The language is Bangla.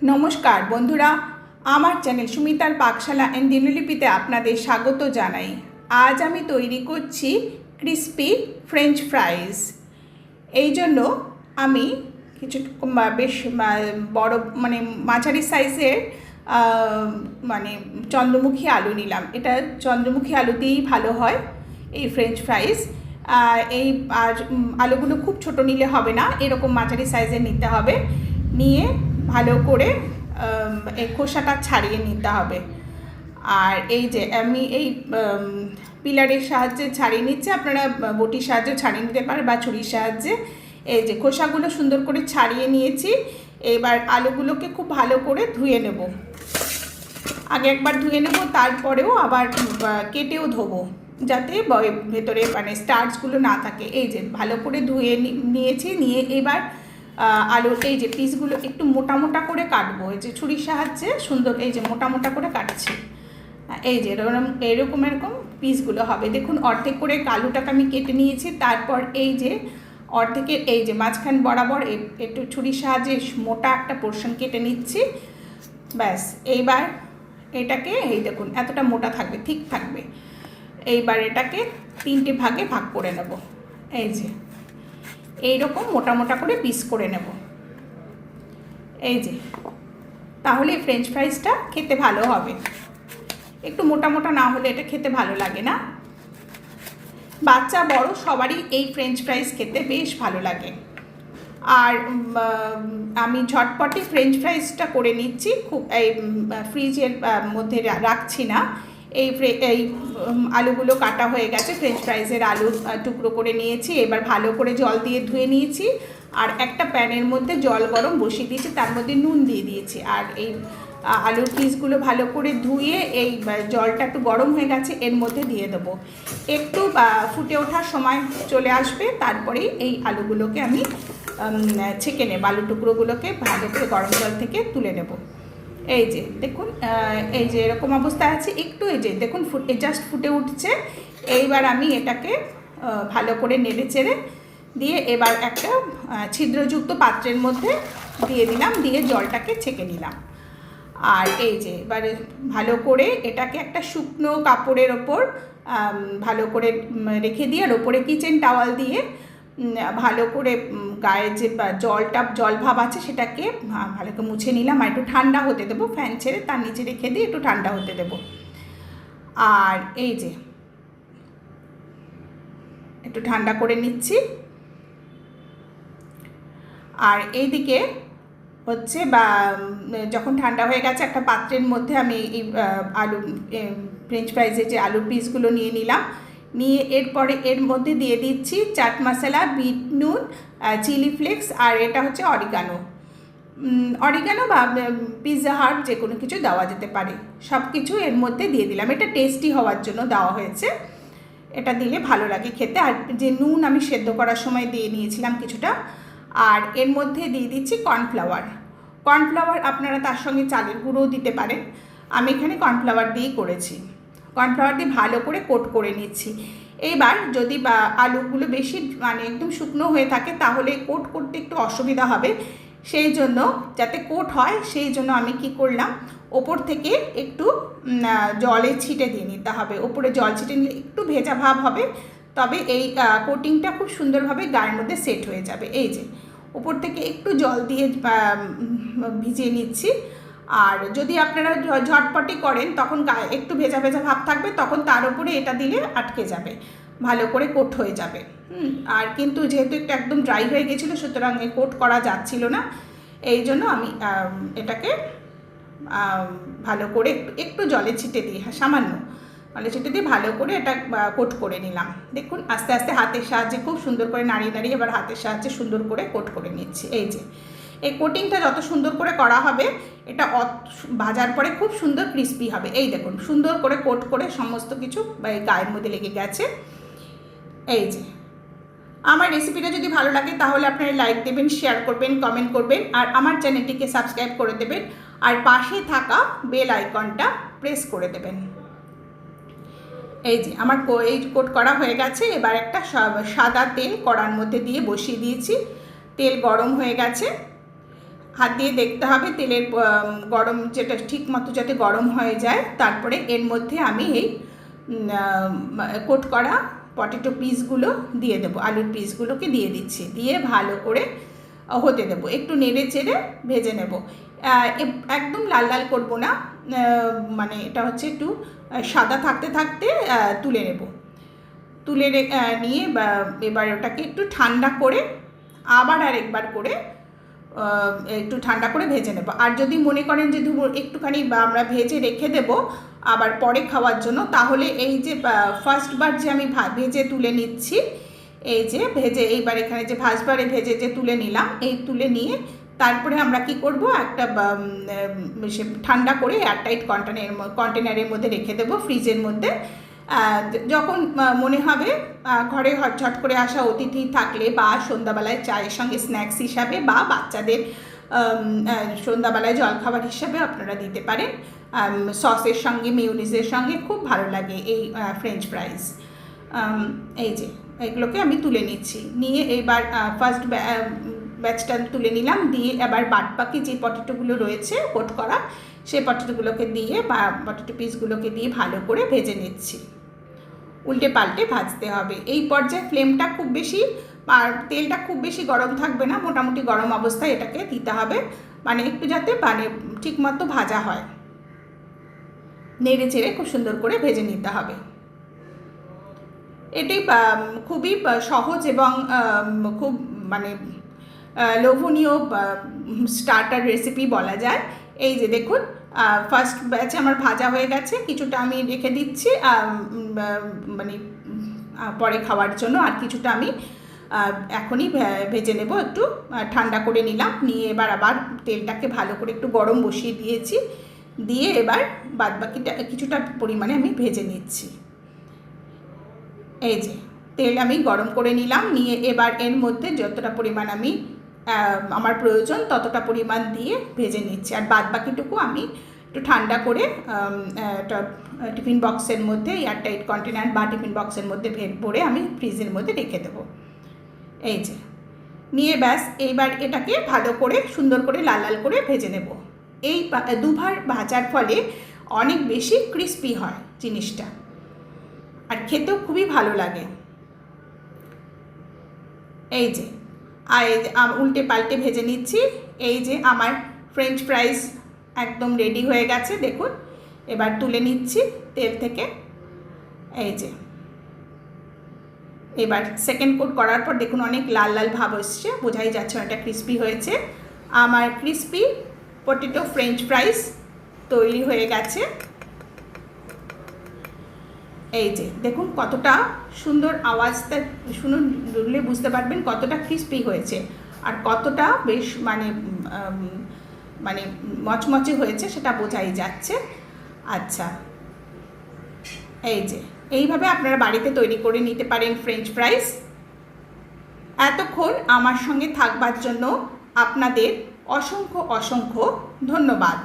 নমস্কার বন্ধুরা, আমার চ্যানেল সুমিতার পাকশালা অ্যান্ড দিনলিপিতে আপনাদের স্বাগত জানাই। আজ আমি তৈরি করছি ক্রিস্পি ফ্রেঞ্চ ফ্রাইজ। এই জন্য আমি কিছু বেশ বড় মাঝারি সাইজের চন্দ্রমুখী আলু নিলাম। এটা চন্দ্রমুখী আলুতেই ভালো হয় এই ফ্রেঞ্চ ফ্রাইজ। এই আলুগুলো খুব ছোট নিলে হবে না, এরকম মাঝারি সাইজের নিতে হবে। নিয়ে ভালো করে এই খোসাটা ছাড়িয়ে নিতে হবে। আর এই যে আমি এই পিলারের সাহায্যে ছাড়িয়ে নিচ্ছি, আপনারা বটির সাহায্যে ছাড়িয়ে নিতে পারেন বা ছুরির সাহায্যে। এই যে খোসাগুলো সুন্দর করে ছাড়িয়ে নিয়েছি। এবার আলুগুলোকে খুব ভালো করে ধুয়ে নেব। আগে একবার ধুয়ে নেব, তারপরেও আবার কেটেও ধোবো, যাতে ভেতরে স্টার্চগুলো না থাকে। এই যে ভালো করে ধুয়ে নিয়েছি। নিয়ে এবার আলুর এই যে পিসগুলো একটু মোটা মোটা করে কাটবো। এই যে ছুরির সাহায্যে সুন্দর এই যে মোটা মোটা করে কাটছি। এই যে এরকম পিসগুলো হবে। দেখুন, অর্ধেক করে আলুটাকে আমি কেটে নিয়েছি। তারপর এই যে অর্ধেকের এই যে মাঝখান বরাবর একটু ছুরির সাহায্যে মোটা একটা পোর্শন কেটে নিচ্ছি। ব্যাস, এইবার এটাকে এই দেখুন এতটা মোটা থাকবে, ঠিক থাকবে। এইবার এটাকে 3টে ভাগে ভাগ করে নেব। এই যে এইরকম মোটা মোটা করে পিস করে নেব। এই যে, তাহলে ফ্রেঞ্চ ফ্রাইজটা খেতে ভালো হবে। একটু মোটা মোটা না হলে এটা খেতে ভালো লাগে না। বাচ্চা বড় সবারই এই ফ্রেঞ্চ ফ্রাইজ খেতে বেশ ভালো লাগে। আর আমি ঝটপটে ফ্রেঞ্চ ফ্রাইজটা করে নিচ্ছি, খুব এই ফ্রিজের মধ্যে রাখছি না। এই আলুগুলো কাটা হয়ে গেছে, ফ্রেঞ্চ ফ্রাইজের আলু টুকরো করে নিয়েছি। এবার ভালো করে জল দিয়ে ধুয়ে নিয়েছি। আর একটা প্যানের মধ্যে জল গরম বসিয়ে দিয়েছি, তার মধ্যে নুন দিয়ে দিয়েছি। আর এই আলুর পিসগুলো ভালো করে ধুয়ে এই জলটা একটু গরম হয়ে গেছে, এর মধ্যে দিয়ে দেবো। একটু ফুটে ওঠার সময় চলে আসবে, তারপরে এই আলুগুলোকে আমি ছেঁকে নেব। আলু টুকরোগুলোকে ভালো করে গরম জল থেকে তুলে নেব। এই যে দেখুন, এই যে এরকম অবস্থায় আছে। একটু এই যে দেখুন জাস্ট ফুটে উঠছে। এইবার আমি এটাকে ভালো করে নেড়ে চেড়ে দিয়ে এবার একটা ছিদ্রযুক্ত পাত্রের মধ্যে দিয়ে দিলাম, দিয়ে জলটাকে ছেঁকে নিলাম। আর এই যে এবারে ভালো করে এটাকে একটা শুকনো কাপড়ের ওপর ভালো করে রেখে দিয়ে, আর ওপরে কিচেন টাওয়াল দিয়ে ভালো করে গায়ে যে জল ভাব আছে সেটাকে ভালো করে মুছে নিলাম। আর একটু ঠান্ডা হতে দেবো, ফ্যান ছেড়ে তার নিচে রেখে দিয়ে একটু ঠান্ডা হতে দেবো। আর এই যে একটু ঠান্ডা করে নিচ্ছি। আর এইদিকে হচ্ছে যখন ঠান্ডা হয়ে গেছে, একটা পাত্রের মধ্যে আমি এই আলু ফ্রেঞ্চ ফ্রাইজের যে আলুর পিসগুলো নিয়ে নিলাম। নিয়ে এরপরে এর মধ্যে দিয়ে দিচ্ছি চাট মশলা, বিট নুন, চিলি ফ্লেক্স, আর এটা হচ্ছে অরিগানো বা পিৎজা হার্ব, যে কোনো কিছু দেওয়া যেতে পারে। সব কিছু এর মধ্যে দিয়ে দিলাম। এটা টেস্টি হওয়ার জন্য দেওয়া হয়েছে, এটা দিলে ভালো লাগে খেতে। আর যে নুন আমি সেদ্ধ করার সময় দিয়ে নিয়েছিলাম কিছুটা। আর এর মধ্যে দিয়ে দিচ্ছি কর্নফ্লাওয়ার। আপনারা তার সঙ্গে চালের গুঁড়োও দিতে পারেন। আমি এখানে কর্নফ্লাওয়ার দিয়েই করেছি। কর্নফ্লাওয়ার দিয়ে ভালো করে কোট করে নিচ্ছি। এইবার যদি আলুগুলো বেশি একদম শুকনো হয়ে থাকে, তাহলে কোট করতে একটু অসুবিধা হবে। সেই জন্য যাতে কোট হয়, সেই জন্য আমি কি করলাম, ওপর থেকে একটু জলে ছিটে দিয়ে নিতে হবে। ওপরে জল ছিটে নিলে একটু ভেজা ভাব হবে, তবে এই কোটিংটা খুব সুন্দরভাবে গায়ের মধ্যে সেট হয়ে যাবে। এই যে ওপর থেকে একটু জল দিয়ে ভিজিয়ে নিচ্ছি। আর যদি আপনারা ঝটপটি করেন, তখন গায়ে একটু ভেজা ভেজা ভাব থাকবে, তখন তার উপরে এটা দিলে আটকে যাবে, ভালো করে কোট হয়ে যাবে। আর কিন্তু যেহেতু একটু একদম ড্রাই হয়ে গেছিলো, সুতরাং কোট করা যাচ্ছিল না। এই জন্য আমি এটাকে ভালো করে একটু জলে ছিটে দিয়ে, সামান্য জলে ছিটে দিয়ে ভালো করে এটা কোট করে নিলাম। দেখুন আস্তে আস্তে হাতের সাহায্যে খুব সুন্দর করে নাড়িয়ে নাড়িয়ে এবার হাতের সাহায্যে সুন্দর করে কোট করে নিচ্ছি। এই যে এই কোটিংটা যত সুন্দর করে করা হবে, এটা ভাজার পরে খুব সুন্দর ক্রিস্পি হবে। এই দেখুন সুন্দর করে কোট করে সমস্ত কিছু গায়ের মধ্যে লেগে গেছে। এই যে আমার রেসিপিটা যদি ভালো লাগে, তাহলে আপনারা লাইক দেবেন, শেয়ার করবেন, কমেন্ট করবেন, আর আমার চ্যানেলটিকে সাবস্ক্রাইব করে দেবেন। আর পাশে থাকা বেল আইকনটা প্রেস করে দেবেন। এই যে আমার এই কোট করা হয়ে গেছে। এবার একটা সাদা তেল কড়ার মধ্যে দিয়ে বসিয়ে দিয়েছি। তেল গরম হয়ে গেছে। হাত দিয়ে দেখতে হবে তেলের গরম যেটা ঠিক মতো যাতে গরম হয়ে যায়। তারপরে এর মধ্যে আমি এই কোট করা পটেটো পিসগুলো দিয়ে দেবো, আলুর পিসগুলোকে দিয়ে দিচ্ছি, দিয়ে ভালো করে হতে দেবো, একটু নেড়ে চেড়ে ভেজে নেব। একদম লাল লাল করবো না, মানে এটা হচ্ছে একটু সাদা থাকতে থাকতে তুলে নেব। তুলে নিয়ে এবার ওটাকে একটু ঠান্ডা করে আবার আরেকবার করে একটু ঠান্ডা করে ভেজে নেব। আর যদি মনে করেন যে একটুখানি আমরা ভেজে রেখে দেব আবার পরে খাওয়ার জন্য, তাহলে এই যে ফার্স্টবার যে আমি ভেজে তুলে নিচ্ছি, এই যে ভেজে এইবার এখানে যে ফার্স্টবারে ভেজে যে তুলে নিলাম, এই তুলে নিয়ে তারপরে আমরা কি করব, একটা ঠান্ডা করে এয়ারটাইট কন্টেনারের মধ্যে রেখে দেবো ফ্রিজের মধ্যে। যখন মনে হবে ঘরে ঝট করে আসা অতিথি থাকলে বা সন্ধ্যাবেলায় চায়ের সঙ্গে স্ন্যাক্স হিসাবে বা বাচ্চাদের সন্ধ্যাবেলায় জলখাবার হিসাবে আপনারা দিতে পারেন। সসের সঙ্গে মেয়োনিজের সঙ্গে খুব ভালো লাগে এই ফ্রেঞ্চ ফ্রাইজ। এই যে এগুলোকে আমি তুলে নিচ্ছি, নিয়ে এবার ফার্স্ট ব্যাচটা তুলে নিলাম, দিয়ে এবার বাদবাকি যে পটেটোগুলো রয়েছে কোট করা, সেই পটেটোগুলোকে দিয়ে বা পটেটো পিসগুলোকে দিয়ে ভালো করে ভেজে নিচ্ছি। উল্টে পাল্টে ভাজতে হবে। এই পর্যায়ে ফ্লেমটা খুব বেশি আর তেলটা খুব বেশি গরম থাকবে না, মোটামুটি গরম অবস্থায় এটাকে দিতে হবে, মানে একটু যাতে ঠিকমতো ভাজা হয়। নেড়ে চেড়ে খুব সুন্দর করে ভেজে নিতে হবে। এটি খুবই সহজ এবং খুব মানে লোভনীয় স্টার্টার রেসিপি বলা যায়। এই যে দেখুন ফার্স্ট ব্যাচ আমার ভাজা হয়ে গেছে, কিছুটা আমি রেখে দিচ্ছি মানে পরে খাওয়ার জন্য, আর কিছুটা আমি এখনই ভেজে নেব। একটু ঠান্ডা করে নিলাম, নিয়ে এবার আবার তেলটাকে ভালো করে একটু গরম বসিয়ে দিয়েছি, দিয়ে এবার বাদবাকিটা কিছুটা পরিমাণে আমি ভেজে নিচ্ছি। এই যে তেল আমি গরম করে নিলাম, নিয়ে এবার এর মধ্যে যতটা পরিমাণ আমি আমার প্রয়োজন ততটা পরিমাণ দিয়ে ভেজে নিচ্ছি, আর বাদবাকিটুকু আমি একটু ঠান্ডা করে টিফিন বক্সের মধ্যে এয়ারটাইট কন্টেনার বা টিফিন বক্সের মধ্যে ভরে আমি ফ্রিজের মধ্যে রেখে দেবো। এই যে নিয়ে ব্যাস এইবার এটাকে ভালো করে সুন্দর করে লাল লাল করে ভেজে নেব। এই দুবার ভাজার ফলে অনেক বেশি ক্রিস্পি হয় জিনিসটা, আর খেতেও খুবই ভালো লাগে। এই যে উল্টে পাল্টে ভেজে নিচ্ছি। এই যে আমার ফ্রেঞ্চ ফ্রাইজ একদম রেডি হয়ে গেছে, দেখুন। এবার তুলে নিচ্ছি তেল থেকে। এই যে এবার সেকেন্ড কোট করার পর দেখুন অনেক লাল লাল ভাব এসছে, বোঝাই যাচ্ছে অনেকটা ক্রিস্পি হয়েছে। আমার ক্রিস্পি পটেটো ফ্রেঞ্চ ফ্রাইজ তৈরি হয়ে গেছে। এই যে দেখুন কতটা সুন্দর আওয়াজটা শুনলে বুঝতে পারবেন কতটা ক্রিস্পি হয়েছে আর কতটা বেশ মানে মচমচে হয়েছে, সেটা বোঝাই যাচ্ছে। আচ্ছা, এই যে এইভাবে আপনারা বাড়িতে তৈরি করে নিতে পারেন ফ্রেঞ্চ ফ্রাইজ। এতক্ষণ আমার সঙ্গে থাকবার জন্য আপনাদের অসংখ্য অসংখ্য ধন্যবাদ।